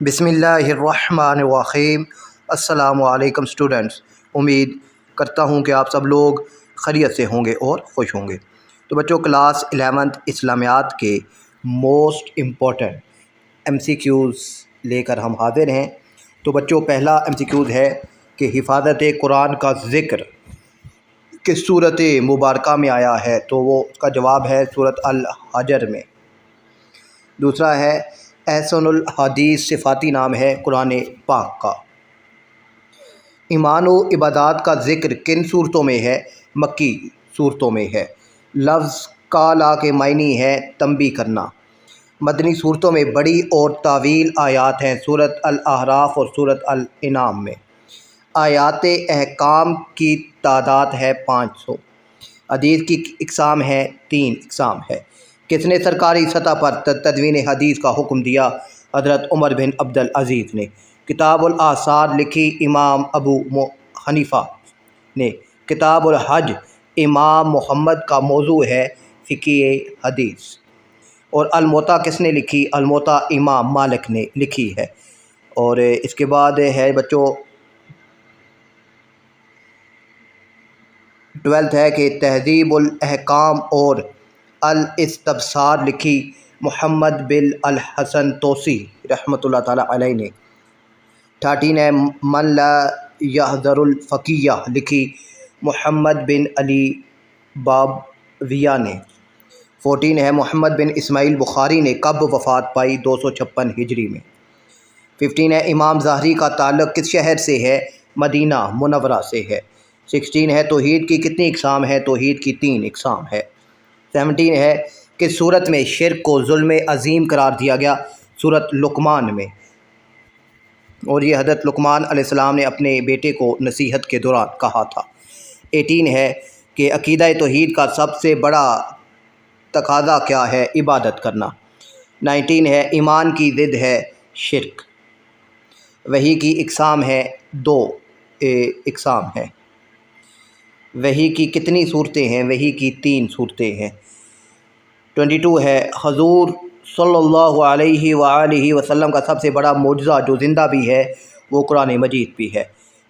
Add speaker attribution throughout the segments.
Speaker 1: بسم اللہ الرحمن الرحیم۔ السلام علیکم اسٹوڈنٹس، امید کرتا ہوں کہ آپ سب لوگ خیریت سے ہوں گے اور خوش ہوں گے۔ تو بچوں، کلاس 11 اسلامیات کے most important M C Qs لے کر ہم حاضر ہیں۔ تو بچوں، پہلا ایم سی کیوز ہے کہ حفاظت قرآن کا ذکر کس صورت مبارکہ میں آیا ہے؟ تو وہ اس کا جواب ہے سورۃ الحجر میں۔ دوسرا ہے احسن الحدیث صفاتی نام ہے قرآن پاک کا۔ ایمان و عبادات کا ذکر کن صورتوں میں ہے؟ مکی صورتوں میں ہے۔ لفظ کالا کے معنی ہے تنبیہ کرنا۔ مدنی صورتوں میں بڑی اور طویل آیات ہیں سورۃ الاعراف اور سورۃ الانعام میں۔ آیات احکام کی تعداد ہے 500۔ حدیث کی اقسام ہے 3 اقسام ہے۔ کس نے سرکاری سطح پر تدوین حدیث کا حکم دیا؟ حضرت عمر بن عبدالعزیز نے۔ کتاب الاثار لکھی امام ابو حنیفہ نے۔ کتاب الحج امام محمد کا موضوع ہے فقہ حدیث۔ اور الموطا کس نے لکھی؟ الموطا امام مالک نے لکھی ہے۔ اور اس کے بعد ہے بچوں 12 ہے کہ تہذیب الاحکام اور الاستبصار لکھی محمد بن الحسن توسی رحمۃ اللہ تعالیٰ علیہ نے۔ 13 ہے من لا یحذر الفقیہ لکھی محمد بن علی بابویہ نے۔ 14 ہے محمد بن اسماعیل بخاری نے کب وفات پائی؟ 256 ہجری میں۔ 15 ہے امام ظاہری کا تعلق کس شہر سے ہے؟ مدینہ منورہ سے ہے۔ 16 ہے توحید کی کتنی اقسام ہے؟ توحید کی 3 اقسام ہے۔ 17 ہے کس صورت میں شرک کو ظلم عظیم قرار دیا گیا؟ سورۃ لقمان میں۔ اور یہ حضرت لقمان علیہ السلام نے اپنے بیٹے کو نصیحت کے دوران کہا تھا۔ 18 ہے کہ عقیدہ توحید کا سب سے بڑا تقاضا کیا ہے؟ عبادت کرنا۔ 19 ہے ایمان کی ضد ہے شرک۔ وحی کی اقسام ہے 2 اقسام ہے۔ وحی کی کتنی صورتیں ہیں؟ وحی کی 3 صورتیں ہیں۔ 22 ہے حضور صلی اللہ علیہ وآلہ وسلم کا سب سے بڑا معجزہ جو زندہ بھی ہے وہ قرآن مجید بھی ہے۔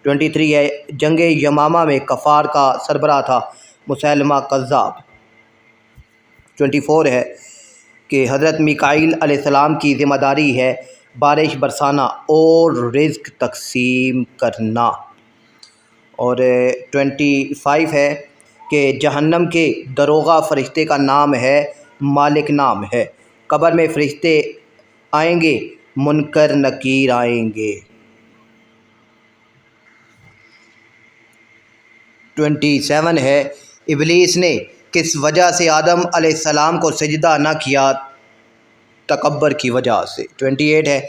Speaker 1: 23 ہے جنگ یمامہ میں کفار کا سربراہ تھا مسیلمہ کذاب۔ 24 ہے کہ حضرت میکائیل علیہ السلام کی ذمہ داری ہے بارش برسانا اور رزق تقسیم کرنا۔ اور 25 ہے کہ جہنم کے داروغہ فرشتے کا نام ہے مالک نام ہے۔ قبر میں فرشتے آئیں گے، منکر نکیر آئیں گے۔ 27 ہے ابلیس نے کس وجہ سے آدم علیہ السلام کو سجدہ نہ کیا؟ تکبر کی وجہ سے۔ 28 ہے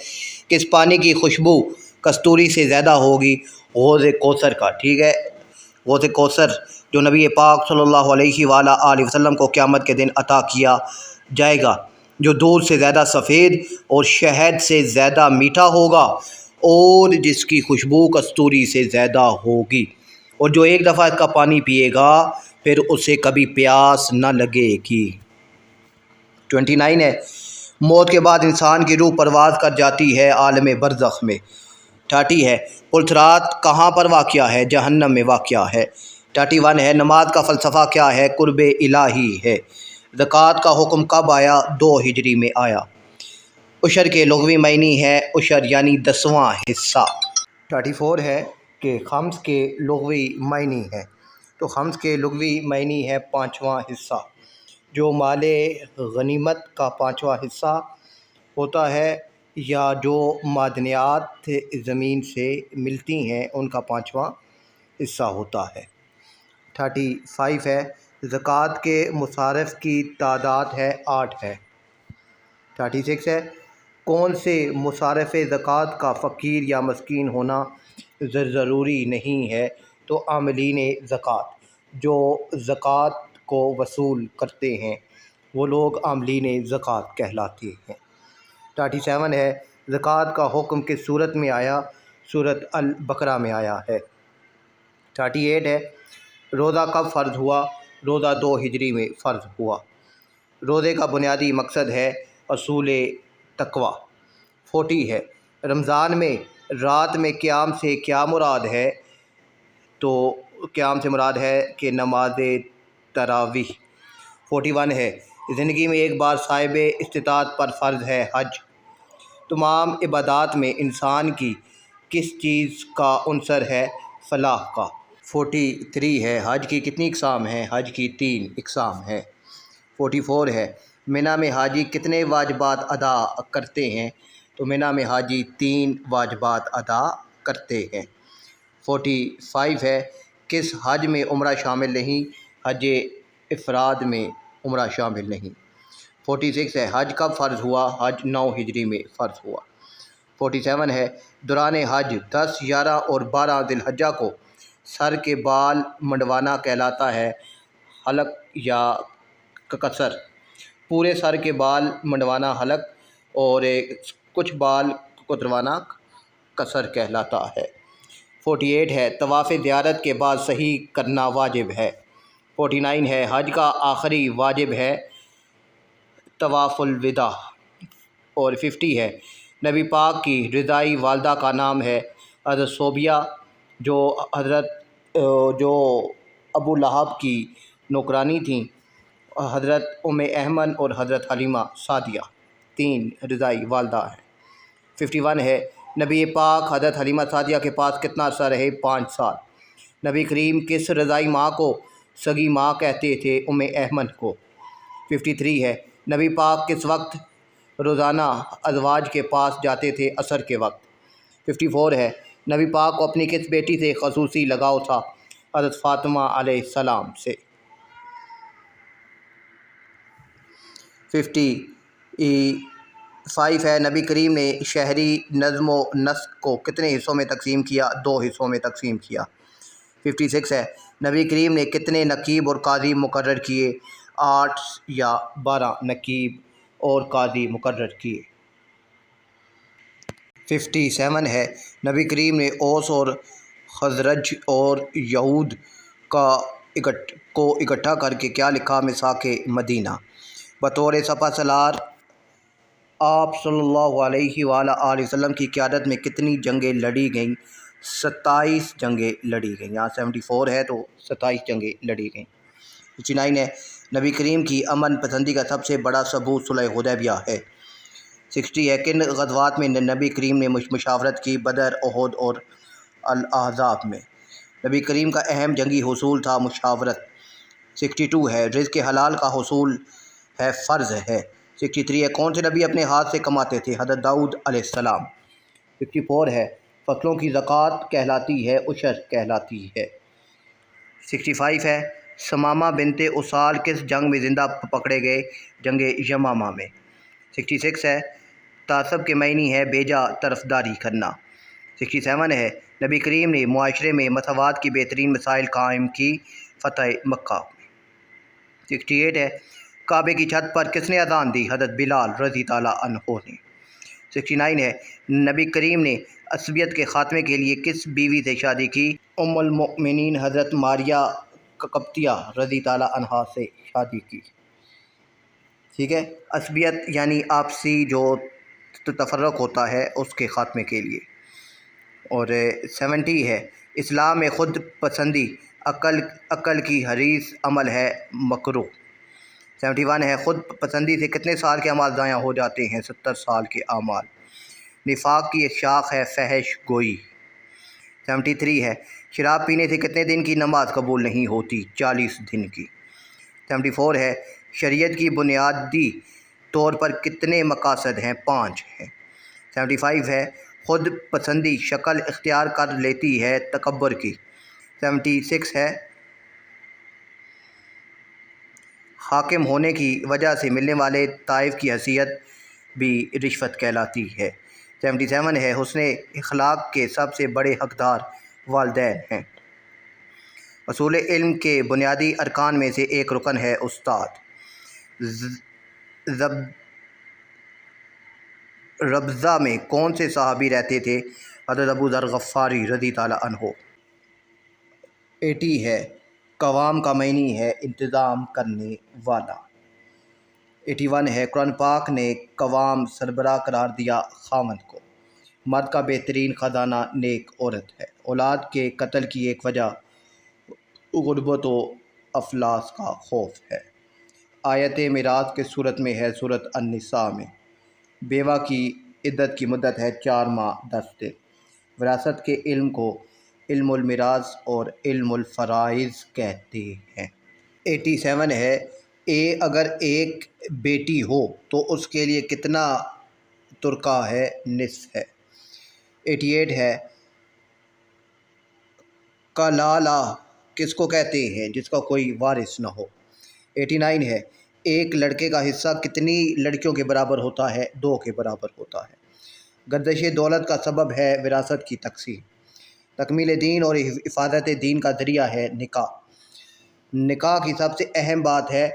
Speaker 1: کس پانی کی خوشبو کستوری سے زیادہ ہوگی؟ حوض کوثر کا۔ ٹھیک ہے، حوض کوثر جو نبی پاک صلی اللہ علیہ وآلہ وسلم کو قیامت کے دن عطا کیا جائے گا، جو دودھ سے زیادہ سفید اور شہد سے زیادہ میٹھا ہوگا اور جس کی خوشبو کستوری سے زیادہ ہوگی، اور جو ایک دفعہ اس کا پانی پیے گا پھر اسے کبھی پیاس نہ لگے گی۔ 29 ہے موت کے بعد انسان کی روح پرواز کر جاتی ہے عالم برزخ میں۔ 30 ہے پلترات کہاں پر واقع ہے؟ جہنم میں واقع ہے۔ 31 ہے نماز کا فلسفہ کیا ہے؟ قرب الہی ہے۔ زکوٰۃ کا حکم کب آیا؟ 2 ہجری میں آیا۔ عشر کے لغوی معنی ہے عشر یعنی 10واں حصہ۔ 34 ہے کہ خمس کے لغوی معنی ہے، تو خمس کے لغوی معنی ہے 5واں حصہ، جو مال غنیمت کا 5واں حصہ ہوتا ہے یا جو معدنیات زمین سے ملتی ہیں ان کا 5واں حصہ ہوتا ہے۔ 35 ہے زکوٰۃ کے مصارف کی تعداد ہے 8 ہے۔ 36 ہے کون سے مصارف زکوٰۃ کا فقیر یا مسکین ہونا ضروری نہیں ہے؟ تو عاملین زکوٰۃ، جو زکوٰۃ کو وصول کرتے ہیں وہ لوگ عاملین زکوٰۃ کہلاتے ہیں۔ 37 ہے زکوٰۃ کا حکم کس صورت میں آیا؟ سورۃ البقرہ میں آیا ہے۔ 38 ہے روزہ کب فرض ہوا؟ روزہ 2 ہجری میں فرض ہوا۔ روزے کا بنیادی مقصد ہے حصول تقویٰ۔ 40 ہے رمضان میں رات میں قیام سے کیا مراد ہے؟ تو قیام سے مراد ہے کہ نماز تراویح۔ 41 ہے، زندگی میں ایک بار صاحب استطاعت پر فرض ہے حج۔ تمام عبادات میں انسان کی کس چیز کا عنصر ہے؟ فلاح کا۔ 43 ہے، حج کی کتنی اقسام ہیں؟ حج کی 3 اقسام ہیں۔ 44 ہے، منی میں حاجی کتنے واجبات ادا کرتے ہیں؟ تو منی میں حاجی 3 واجبات ادا کرتے ہیں۔ 45 ہے، کس حج میں عمرہ شامل نہیں؟ حج افراد میں عمرہ شامل نہیں۔ 46 ہے، حج کب فرض ہوا؟ حج 9 ہجری میں فرض ہوا۔ 47 ہے، دوران حج 10، 11 اور 12 ذی الحجہ کو سر کے بال منڈوانا کہلاتا ہے حلق یا قصر؟ پورے سر کے بال منڈوانا حلق اور کچھ بال کتروانا قصر کہلاتا ہے۔ 48 ہے، طواف زیارت کے بعد صحیح کرنا واجب ہے۔ 49 ہے، حج کا آخری واجب ہے طواف الوداع۔ اور 50 ہے، نبی پاک کی رضائی والدہ کا نام ہے حضرت صوبیہ جو ابو لہب کی نوکرانی تھیں، حضرت ام ایمن اور حضرت حلیمہ سعدیہ 3 رضائی والدہ ہیں۔ 51 ہے، نبی پاک حضرت حلیمہ سعدیہ کے پاس کتنا عرصہ رہے؟ 5 سال۔ نبی کریم کس رضائی ماں کو سگی ماں کہتے تھے؟ ام ایمن کو۔ 53 ہے، نبی پاک کس وقت روزانہ ازواج کے پاس جاتے تھے؟ عصر کے وقت۔ 54 ہے، نبی پاک کو اپنی کس بیٹی سے خصوصی لگاؤ تھا؟ حضرت فاطمہ علیہ السلام سے۔ 55 ہے، نبی کریم نے شہری نظم و نسق کو کتنے حصوں میں تقسیم کیا؟ 2 حصوں میں تقسیم کیا۔ 56 ہے، نبی کریم نے کتنے نقیب اور قاضی مقرر کیے؟ 8 یا 12 نقیب اور قاضی مقرر کیے۔ 57 ہے، نبی کریم نے اوس اور خزرج اور یہود کو اکٹھا کر کے کیا لکھا؟ میثاق مدینہ۔ بطور سپہ سالار آپ صلی اللہ علیہ وآلہ وسلم کی قیادت میں کتنی جنگیں لڑی گئیں؟ 27 جنگیں لڑی گئیں۔ یہاں 74 ہے تو 27 جنگیں لڑی گئیں۔ 59 ہے، نبی کریم کی امن پسندی کا سب سے بڑا ثبوت صلح حدیبیہ ہے۔ 60 ہے، کن غزوات میں نبی کریم نے مشاورت کی؟ بدر، احد اور الاحزاب میں۔ نبی کریم کا اہم جنگی حصول تھا مشاورت۔ 62 ہے، رزق حلال کا حصول ہے فرض ہے۔ 63 ہے، کون سے نبی اپنے ہاتھ سے کماتے تھے؟ حضرت داؤد علیہ السلام۔ 64 ہے، فصلوں کی زکوٰۃ کہلاتی ہے عشر کہلاتی ہے۔ 65 ہے، ثمامہ بنت اسال کس جنگ میں زندہ پکڑے گئے؟ جنگ یمامہ میں۔ 66 ہے، تعصب کے معنی ہے بیجا طرفداری کرنا۔ 67 ہے، نبی کریم نے معاشرے میں مساوات کی بہترین مسائل قائم کی؟ فتح مکہ۔ 68 ہے، کعبے کی چھت پر کس نے اذان دی؟ حضرت بلال رضی اللہ عنہ نے۔ 69 ہے، نبی کریم نے عصبیت کے خاتمے کے لیے کس بیوی سے شادی کی؟ ام المؤمنین حضرت ماریہ قبطیہ رضی اللہ عنہا سے شادی کی۔ ٹھیک ہے، عصبیت یعنی آپسی جو تفرق ہوتا ہے اس کے خاتمے کے لیے۔ اور 70 ہے، اسلام میں خود پسندی عقل کی حریص عمل ہے مکروہ۔ 71 ہے، خود پسندی سے کتنے سال کے اعمال ضائع ہو جاتے ہیں؟ 70 سال کے اعمال۔ نفاق کی ایک شاخ ہے فحش گوئی۔ 73 ہے، شراب پینے سے کتنے دن کی نماز قبول نہیں ہوتی؟ 40 دن کی۔ 74 ہے، شریعت کی بنیادی طور پر کتنے مقاصد ہیں؟ 5 ہیں۔ 75 ہے، خود پسندی شکل اختیار کر لیتی ہے تکبر کی۔ 76 ہے، حاکم ہونے کی وجہ سے ملنے والے تحائف کی حیثیت بھی رشوت کہلاتی ہے۔ 77 ہے، حسن اخلاق کے سب سے بڑے حقدار والدین ہیں۔ اصول علم کے بنیادی ارکان میں سے ایک رکن ہے استاد۔ ربضہ میں کون سے صحابی رہتے تھے؟ حضرت ابو ذر غفاری رضی اللہ عنہ۔ 80 ہے، قوام کا معنی ہے انتظام کرنے والا۔ 81 ہے، قرآن پاک نے قوام سربراہ قرار دیا خاوند کو۔ مرد کا بہترین خزانہ نیک عورت ہے۔ اولاد کے قتل کی ایک وجہ غربت و افلاس کا خوف ہے۔ آیت میراث کس صورت میں ہے؟ صورت النساء میں۔ بیوہ کی عدت کی مدت ہے 4 ماہ 10 دن۔ وراثت کے علم کو علم المیراث اور علم الفرائض کہتے ہیں۔ 87 ہے، اگر ایک بیٹی ہو تو اس کے لیے کتنا ترکہ ہے؟ نصف ہے۔ 88 ہے، کلالہ کس کو کہتے ہیں؟ جس کا کوئی وارث نہ ہو۔ 89 ہے، ایک لڑکے کا حصہ کتنی لڑکیوں کے برابر ہوتا ہے؟ 2 کے برابر ہوتا ہے۔ گردش دولت کا سبب ہے وراثت کی تقسیم۔ تکمیل دین اور حفاظت دین کا ذریعہ ہے نکاح۔ نکاح کی سب سے اہم بات ہے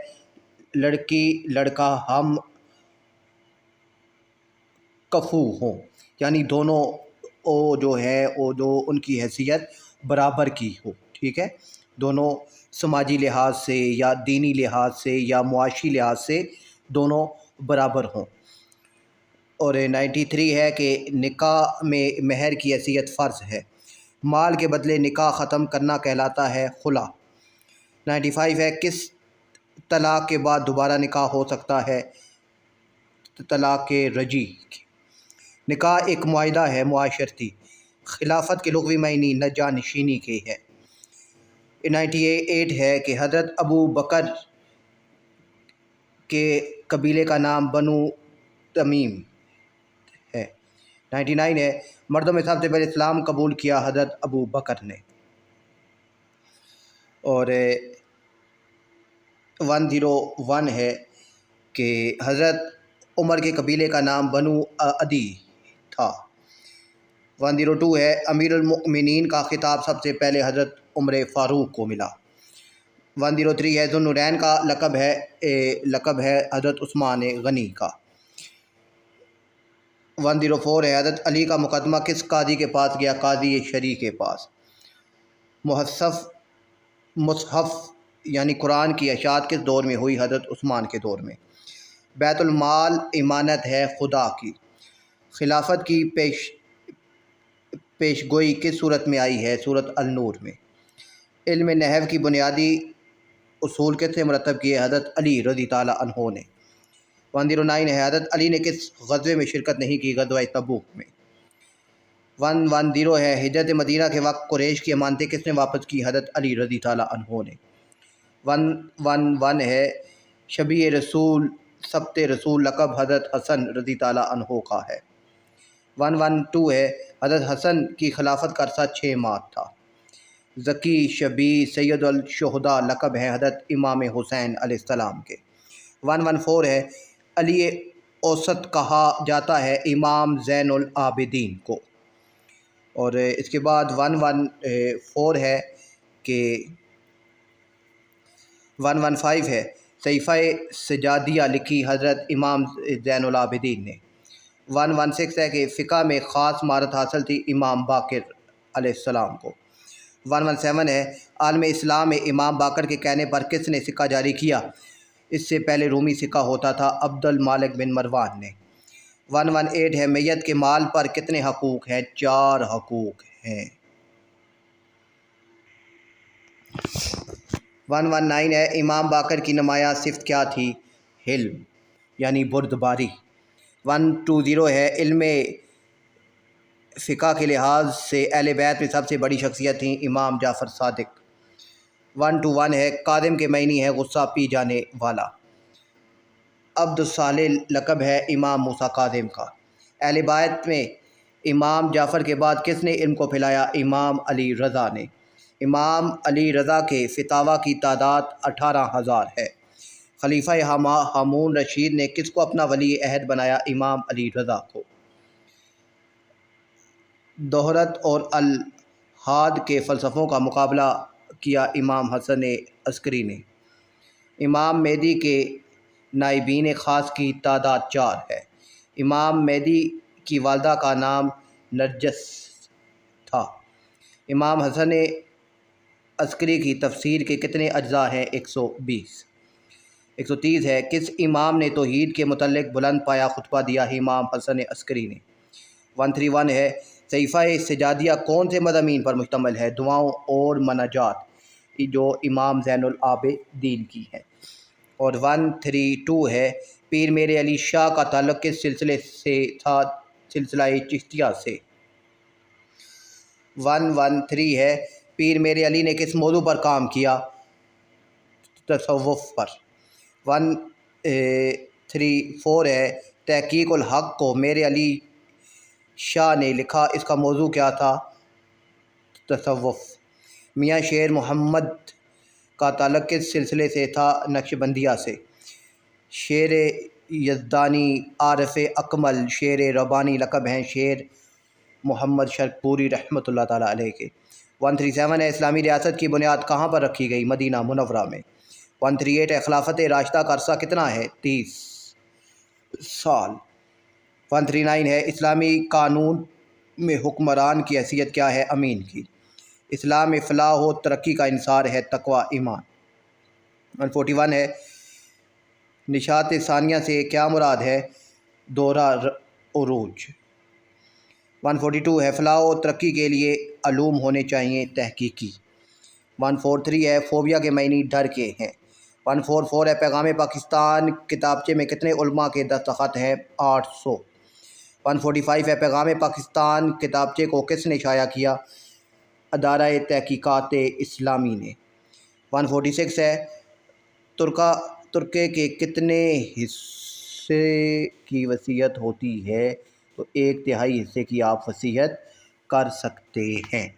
Speaker 1: لڑکی لڑکا ہم کفو ہوں، یعنی دونوں جو ان کی حیثیت برابر کی ہو، ٹھیک ہے، دونوں سماجی لحاظ سے یا دینی لحاظ سے یا معاشی لحاظ سے دونوں برابر ہوں۔ اور 93 ہے کہ نکاح میں مہر کی حیثیت فرض ہے۔ مال کے بدلے نکاح ختم کرنا کہلاتا ہے خلا۔ 95 ہے، کس طلاق کے بعد دوبارہ نکاح ہو سکتا ہے؟ طلاق رجعی۔ نکاح ایک معاہدہ ہے معاشرتی۔ خلافت کے لغوی معنی جانشینی کے ہے۔ 98 ہے کہ حضرت ابو بکر کے قبیلے کا نام بنو تمیم ہے۔ 99 ہے، مردوں میں سب سے پہلے اسلام قبول کیا حضرت ابو بکر نے۔ اور 101 ہے کہ حضرت عمر کے قبیلے کا نام بنو عدی تھا۔ 102 ہے، امیر المؤمنین کا خطاب سب سے پہلے حضرت عمر فاروق کو ملا۔ 103 ہے، ذو النورین کا لقب ہے حضرت عثمان غنی کا۔ 104 ہے، حضرت علی کا مقدمہ کس قاضی کے پاس گیا؟ قاضی شرعی کے پاس۔ مصحف یعنی قرآن کی اشاعت کس دور میں ہوئی؟ حضرت عثمان کے دور میں۔ بیت المال امانت ہے خدا کی۔ خلافت کی پیش گوئی کس صورت میں آئی ہے؟ صورت النور میں۔ علم نحو کی بنیادی اصول کس نے مرتب کیے؟ حضرت علی رضی تعالیٰ عنہ نے۔ 109 ہے، حضرت علی نے کس غزوے میں شرکت نہیں کی؟ غزوہ تبوک میں۔ 110 ہے، ہجرت مدینہ کے وقت قریش کی امانتیں کس نے واپس کی؟ حضرت علی رضی تعالیٰ عنہ نے۔ 111 ہے، شبیہ رسول سبت رسول لقب حضرت حسن رضی تعالیٰ عنہ کا ہے۔ 112 ہے، حضرت حسن کی خلافت کا عرصہ 6 ماہ تھا۔ ذکی شبی سید الشہداء لقب ہے حضرت امام حسین علیہ السلام کے۔ 114 ہے، علی اوسط کہا جاتا ہے امام زین العابدین کو۔ اور اس کے بعد 114 ہے کہ 115 ہے، صحیفہ سجادیہ لکھی حضرت امام زین العابدین نے۔ 116 ہے کہ فقہ میں خاص مہارت حاصل تھی امام باقر علیہ السلام کو۔ 117 ہے، عالم اسلام میں امام باقر کے کہنے پر کس نے سکہ جاری کیا؟ اس سے پہلے رومی سکہ ہوتا تھا، عبد المالک بن مروان نے۔ 118 ہے، میت کے مال پر کتنے حقوق ہیں؟ 4 حقوق ہیں۔ 119 ہے، امام باقر کی نمایاں صفت کیا تھی؟ حلم یعنی بردباری۔ 120 ہے، علم فقہ کے لحاظ سے اہل بیت میں سب سے بڑی شخصیت تھیں امام جعفر صادق۔ 121 ہے، کاظم کے معنی ہے غصہ پی جانے والا۔ عبد الصالح لقب ہے امام موسیٰ کاظم کا۔ اہل بیت میں امام جعفر کے بعد کس نے علم کو پھیلایا؟ امام علی رضا نے۔ امام علی رضا کے فتاویٰ کی تعداد 18,000 ہے۔ خلیفہ ہارون رشید نے کس کو اپنا ولی عہد بنایا؟ امام علی رضا کو۔ دہرت اور الحاد کے فلسفوں کا مقابلہ کیا امام حسن عسکری نے۔ امام مہدی کے نائبین خاص کی تعداد 4 ہے۔ امام مہدی کی والدہ کا نام نرجس تھا۔ امام حسن عسکری کی تفسیر کے کتنے اجزاء ہیں؟ 120۔ 130 ہے، کس امام نے توحید کے متعلق بلند پایہ خطبہ دیا؟ امام حسن عسکری نے۔ 131 ہے صحیفہ سجادیہ کون سے مضامین پر مشتمل ہے؟ دعاؤں اور مناجات، جو امام زین العابدین کی ہے۔ اور 132 ہے پیر میر علی شاہ کا تعلق کس سلسلے سے تھا؟ سلسلہ چشتیہ سے۔ 113 ہے پیر میر علی نے کس موضوع پر کام کیا؟ تصوف پر۔ 134 ہے تحقیق الحق کو میر علی شاہ نے لکھا، اس کا موضوع کیا تھا؟ تصوف۔ میاں شیر محمد کا تعلق کس سلسلے سے تھا؟ نقشبندیہ سے۔ شیر یزدانی عارف اکمل شیر ربانی لقب ہیں شیر محمد شرپوری رحمۃ اللہ تعالیٰ علیہ کے۔ 137 ہے اسلامی ریاست کی بنیاد کہاں پر رکھی گئی؟ مدینہ منورہ میں۔ 138 ہے خلافت راشدہ کا عرصہ کتنا ہے؟ 30 سال۔ 139 ہے اسلامی قانون میں حکمران کی حیثیت کیا ہے؟ امین کی۔ اسلام میں فلاح و ترقی کا انحصار ہے تقوی ایمان۔ 141 ہے نشاط ثانیہ سے کیا مراد ہے؟ دورہ عروج۔ 142 ہے فلاح و ترقی کے لیے علوم ہونے چاہیے تحقیقی۔ 143 ہے فوبیا کے معنی ڈر کے ہیں۔ 144 ہے پیغام پاکستان کتابچے میں کتنے علماء کے دستخط ہیں؟ 800۔ 145 ہے پیغام پاکستان کتابچے کو کس نے شائع کیا؟ ادارہ تحقیقات اسلامی نے۔ 146 ہے ترکے کے کتنے حصے کی وصیت ہوتی ہے؟ تو 1/3 حصے کی آپ وصیت کر سکتے ہیں۔